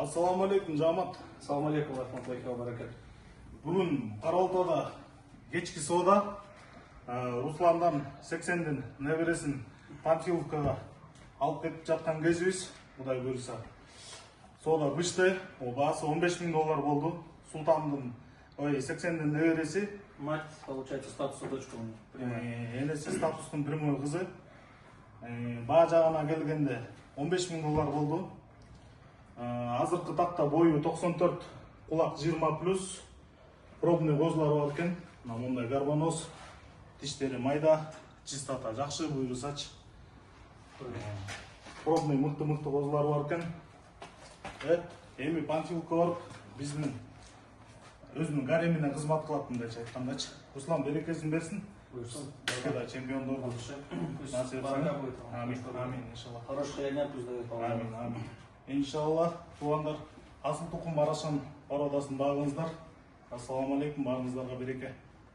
Ассаламу алейкум, Жамат. Assalomu alaykum va rahmatullohi va barakatuh. Бүгін Қаралтауда кешкі сода Русландан 80-ден небересін Панфиловкаға алып кетіп жатқан кезбіз, Құдай бұйырса. Сода бішті, басы $15,000 болды. Султандың 80-ден небересі. Мать, получается, статуса дочка у меня. Енесі статустың прямой қызы. Ба жағына келгенде $15,000 болды. Азырқы тақта бойы 94, құлақ 20+, пробный қозылар бар екен. Мұндай гарбаноз, тіштері майда, чистота жақшы, бұйырсач. Пробный мықты қозылар бар екен. Эми Панфиловка барып, біздің өзінің гареміне қызмат қылатындайша айтқандайшы. Руслан берекесін берсін. Buyursun. Когда чемпиондор будет. Пусть барака будет. Амин, амин, иншаллах. Хороших хозяйнят пусть дает Allah. Амин, амин. Иншаллах, туғандар, асыл тұқым барашан парадасын бағыңыздар. Ассаламу алейкум, барыңыздарға береке.